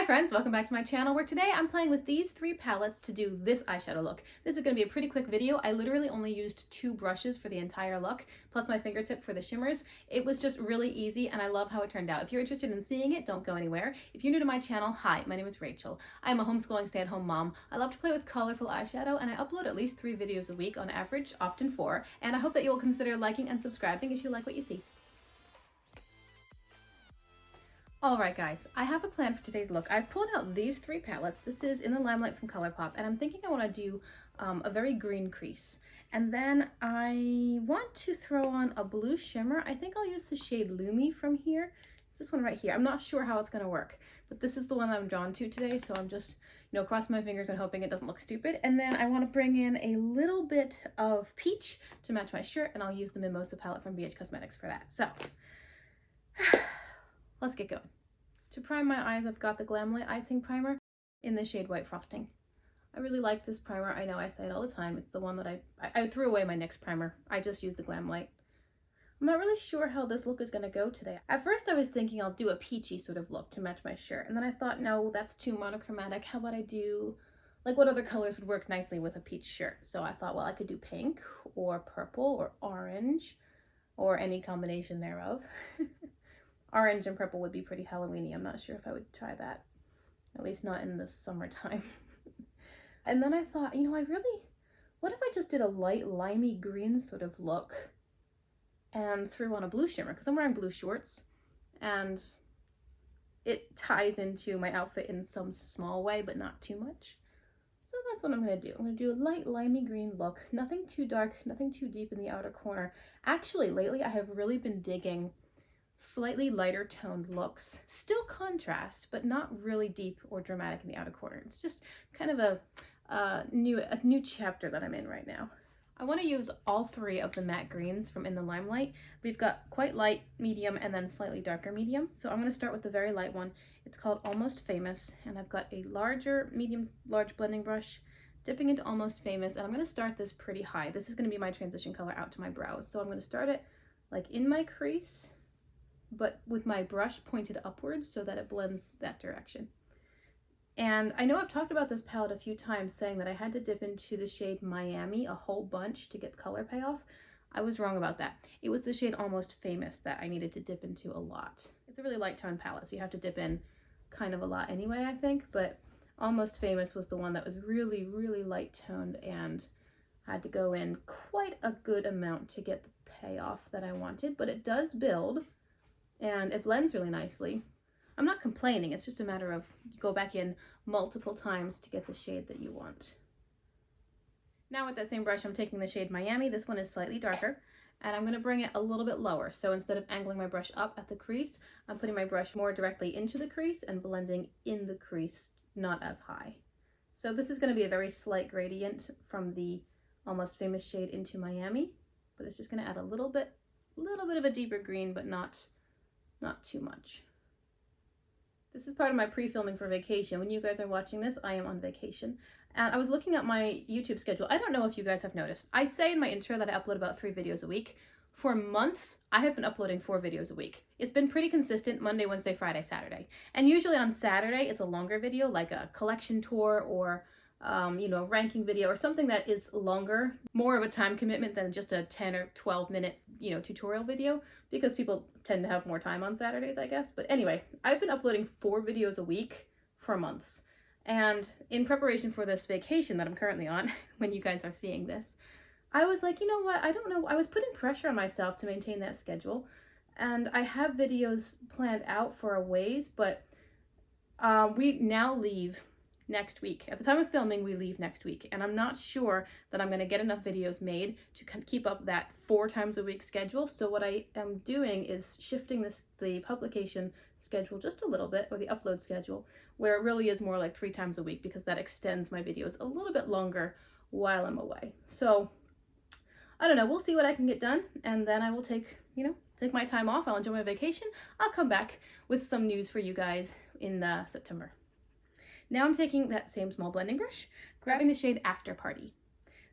friends, welcome back to my channel where today I'm playing with these three palettes to do this eyeshadow look. This is going to be a pretty quick video. I literally only used 2 brushes for the entire look, plus my fingertip for the shimmers. It was just really easy and I love how it turned out. If you're interested in seeing it, don't go anywhere. If you're new to my channel, hi, my name is Rachel. I'm a homeschooling stay-at-home mom. I love to play with colorful eyeshadow and I upload at least 3 videos a week on average, often 4, and I hope that you will consider liking and subscribing if you like what you see. Alright guys, I have a plan for today's look. I've pulled out these 3 palettes. This is In the Limelight from ColourPop, and I'm thinking I want to do a very green crease. And then I want to throw on a blue shimmer. I think I'll use the shade Lumi from here. It's this one right here. I'm not sure how it's going to work, but this is the one that I'm drawn to today, so I'm just, crossing my fingers and hoping it doesn't look stupid. And then I want to bring in a little bit of peach to match my shirt, and I'll use the Mimosa palette from BH Cosmetics for that. So let's get going. To prime my eyes, I've got the Glamlight Icing Primer in the shade White Frosting. I really like this primer. I know I say it all the time. It's the one that I threw away my NYX primer. I just used the Glamlight. I'm not really sure how this look is going to go today. At first I was thinking I'll do a peachy sort of look to match my shirt. And then I thought, no, that's too monochromatic. How about I do, what other colors would work nicely with a peach shirt? So I thought, well, I could do pink or purple or orange or any combination thereof. Orange and purple would be pretty Halloween-y. I'm not sure if I would try that. At least not in the summertime. And then I thought, what if I just did a light limey green sort of look and threw on a blue shimmer? Because I'm wearing blue shorts and it ties into my outfit in some small way, but not too much. So that's what I'm going to do. I'm going to do a light limey green look. Nothing too dark, nothing too deep in the outer corner. Actually, lately I have really been digging slightly lighter toned looks, still contrast, but not really deep or dramatic in the outer corner. It's just kind of a new chapter that I'm in right now. I want to use all 3 of the matte greens from In the Limelight. We've got quite light, medium, and then slightly darker medium. So I'm going to start with the very light one. It's called Almost Famous, and I've got a large blending brush dipping into Almost Famous, and I'm going to start this pretty high. This is going to be my transition color out to my brows. So I'm going to start it in my crease, but with my brush pointed upwards so that it blends that direction. And I know I've talked about this palette a few times, saying that I had to dip into the shade Miami a whole bunch to get color payoff. I was wrong about that. It was the shade Almost Famous that I needed to dip into a lot. It's a really light tone palette, so you have to dip in kind of a lot anyway, I think, but Almost Famous was the one that was really, really light toned and had to go in quite a good amount to get the payoff that I wanted, but it does build. And it blends really nicely. I'm not complaining, it's just a matter of you go back in multiple times to get the shade that you want. Now with that same brush, I'm taking the shade Miami. This one is slightly darker, and I'm going to bring it a little bit lower. So instead of angling my brush up at the crease, I'm putting my brush more directly into the crease and blending in the crease, not as high. So this is going to be a very slight gradient from the Almost Famous shade into Miami, but it's just going to add a little bit of a deeper green, but not too much. This is part of my pre-filming for vacation. When you guys are watching this, I am on vacation. And I was looking at my YouTube schedule. I don't know if you guys have noticed. I say in my intro that I upload about 3 videos a week. For months, I have been uploading 4 videos a week. It's been pretty consistent Monday, Wednesday, Friday, Saturday. And usually on Saturday, it's a longer video, like a collection tour or a ranking video or something that is longer, more of a time commitment than just a 10 or 12 minute, tutorial video, because people tend to have more time on Saturdays, I guess. But anyway, I've been uploading 4 videos a week for months. And in preparation for this vacation that I'm currently on, when you guys are seeing this, I was like, you know what? I don't know. I was putting pressure on myself to maintain that schedule. And I have videos planned out for a ways, but we now leave next week. At the time of filming, we leave next week, and I'm not sure that I'm going to get enough videos made to keep up that 4 times a week schedule. So what I am doing is shifting the publication schedule just a little bit, or the upload schedule, where it really is more like 3 times a week, because that extends my videos a little bit longer while I'm away. So I don't know, we'll see what I can get done, and then I will take my time off. I'll enjoy my vacation. I'll come back with some news for you guys in September. Now I'm taking that same small blending brush, grabbing the shade After Party.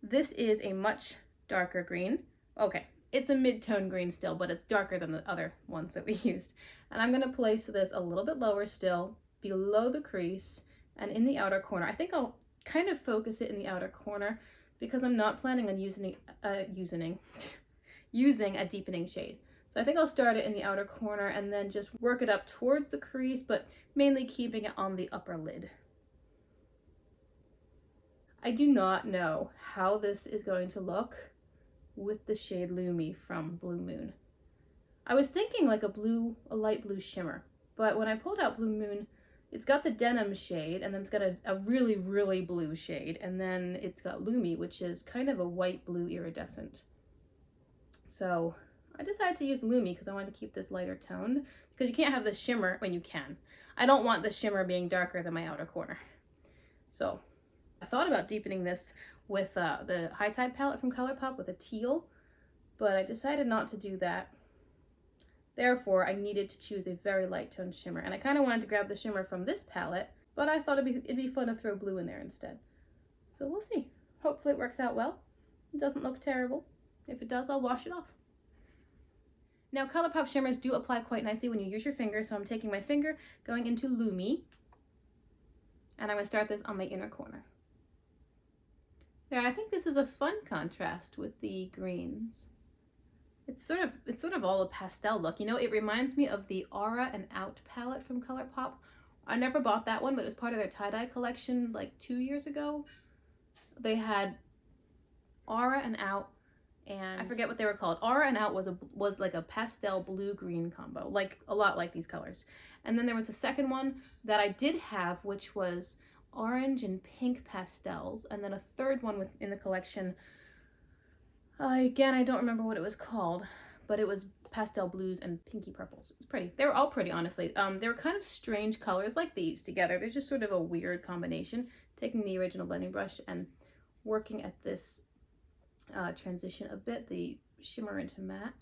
This is a much darker green. Okay, it's a mid-tone green still, but it's darker than the other ones that we used. And I'm going to place this a little bit lower still, below the crease and in the outer corner. I think I'll kind of focus it in the outer corner because I'm not planning on using a deepening shade. So I think I'll start it in the outer corner and then just work it up towards the crease, but mainly keeping it on the upper lid. I do not know how this is going to look with the shade Lumi from Blue Moon. I was thinking like a light blue shimmer, but when I pulled out Blue Moon, it's got the denim shade, and then it's got a really, really blue shade, and then it's got Lumi, which is kind of a white blue iridescent. So I decided to use Lumi because I wanted to keep this lighter toned, because you can't have the shimmer when you can. I don't want the shimmer being darker than my outer corner. So I thought about deepening this with the High Tide palette from ColourPop with a teal, but I decided not to do that. Therefore, I needed to choose a very light toned shimmer, and I kind of wanted to grab the shimmer from this palette, but I thought it'd be fun to throw blue in there instead. So we'll see. Hopefully it works out well. It doesn't look terrible. If it does, I'll wash it off. Now, ColourPop shimmers do apply quite nicely when you use your finger, so I'm taking my finger, going into Lumi, and I'm going to start this on my inner corner. There, I think this is a fun contrast with the greens. It's sort of all a pastel look. You know, it reminds me of the Aura and Out palette from ColourPop. I never bought that one, but it was part of their tie-dye collection like 2 years ago. They had Aura and Out, and I forget what they were called. Aura and Out was like a pastel blue-green combo, like a lot like these colors. And then there was a second one that I did have, which was orange and pink pastels, and then a third one in the collection. Again, I don't remember what it was called, but it was pastel blues and pinky purples. It was pretty. They were all pretty, honestly. They were kind of strange colors like these together. They're just sort of a weird combination. Taking the original blending brush and working at this transition a bit, the shimmer into matte.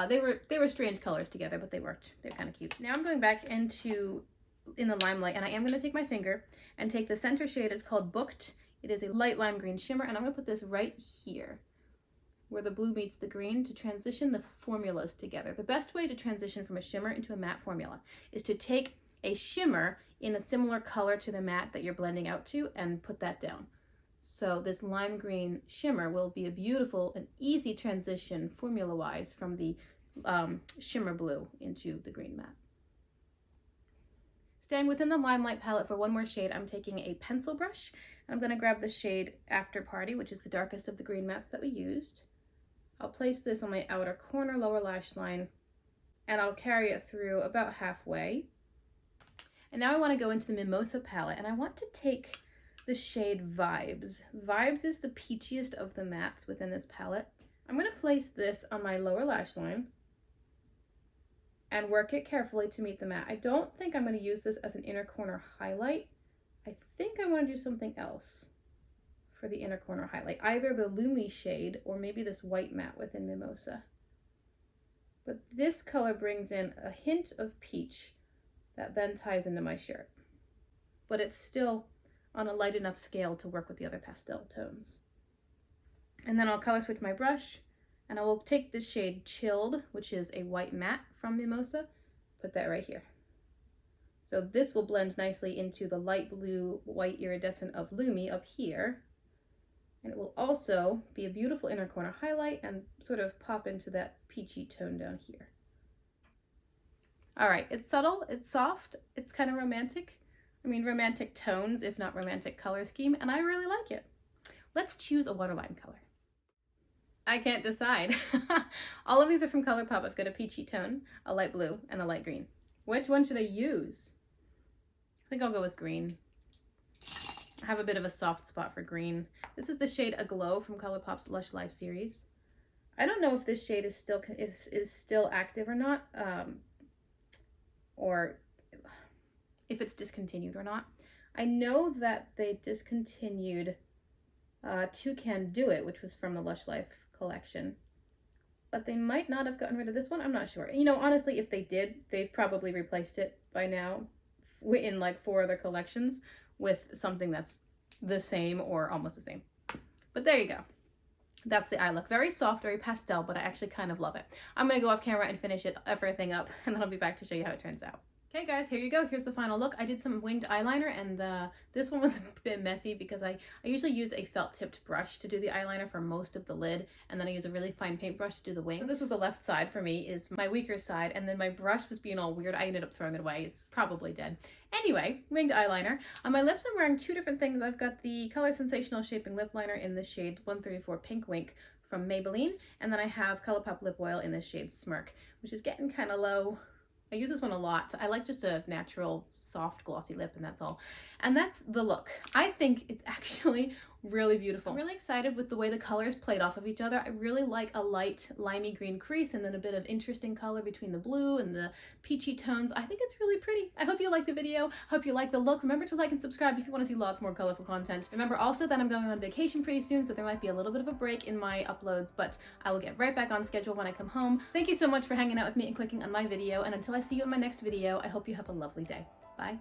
They were strange colors together, but they worked. They're kind of cute. Now I'm going back in the Limelight, and I am going to take my finger and take the center shade. It's called Booked. It is a light lime green shimmer, and I'm going to put this right here where the blue meets the green to transition the formulas together. The best way to transition from a shimmer into a matte formula is to take a shimmer in a similar color to the matte that you're blending out to and put that down. So this lime green shimmer will be a beautiful and easy transition formula-wise from the shimmer blue into the green matte. Staying within the Limelight palette for one more shade, I'm taking a pencil brush. I'm going to grab the shade After Party, which is the darkest of the green mattes that we used. I'll place this on my outer corner, lower lash line, and I'll carry it through about halfway. And now I want to go into the Mimosa palette, and I want to take the shade Vibes. Vibes is the peachiest of the mattes within this palette. I'm going to place this on my lower lash line and work it carefully to meet the matte. I don't think I'm going to use this as an inner corner highlight. I think I want to do something else for the inner corner highlight, either the Lumi shade or maybe this white matte within Mimosa. But this color brings in a hint of peach that then ties into my shirt. But it's still on a light enough scale to work with the other pastel tones. And then I'll color switch my brush, and I will take this shade Chilled, which is a white matte from Mimosa, put that right here. So this will blend nicely into the light blue white iridescent of Lumi up here. And it will also be a beautiful inner corner highlight and sort of pop into that peachy tone down here. All right, it's subtle, it's soft, it's kind of romantic. I mean, romantic tones, if not romantic color scheme, and I really like it. Let's choose a waterline color. I can't decide. All of these are from ColourPop. I've got a peachy tone, a light blue, and a light green. Which one should I use? I think I'll go with green. I have a bit of a soft spot for green. This is the shade Aglow from ColourPop's Lush Life series. I don't know if this shade is still active or not, or if it's discontinued or not. I know that they discontinued Toucan Do It, which was from the Lush Life collection, but they might not have gotten rid of this one. I'm not sure. You know, honestly, if they did, they've probably replaced it by now in like 4 other collections with something that's the same or almost the same. But there you go. That's the eye look. Very soft, very pastel, but I actually kind of love it. I'm going to go off camera and finish everything up, and then I'll be back to show you how it turns out. Okay guys, here you go. Here's the final look. I did some winged eyeliner, and this one was a bit messy because I usually use a felt tipped brush to do the eyeliner for most of the lid, and then I use a really fine paintbrush to do the wing. So this was the left side for me, is my weaker side, and then my brush was being all weird. I ended up throwing it away. It's probably dead. Anyway, winged eyeliner. On my lips I'm wearing two different things. I've got the Color Sensational Shaping Lip Liner in the shade 134 Pink Wink from Maybelline, and then I have ColourPop Lip Oil in the shade Smirk, which is getting kind of low. I use this one a lot. I like just a natural, soft, glossy lip, and that's all. And that's the look. I think it's actually really beautiful. I'm really excited with the way the colors played off of each other. I really like a light limey green crease and then a bit of interesting color between the blue and the peachy tones. I think it's really pretty. I hope you like the video. Hope you like the look. Remember to like and subscribe if you want to see lots more colorful content. Remember also that I'm going on vacation pretty soon, so there might be a little bit of a break in my uploads, but I will get right back on schedule when I come home. Thank you so much for hanging out with me and clicking on my video, and until I see you in my next video, I hope you have a lovely day. Bye.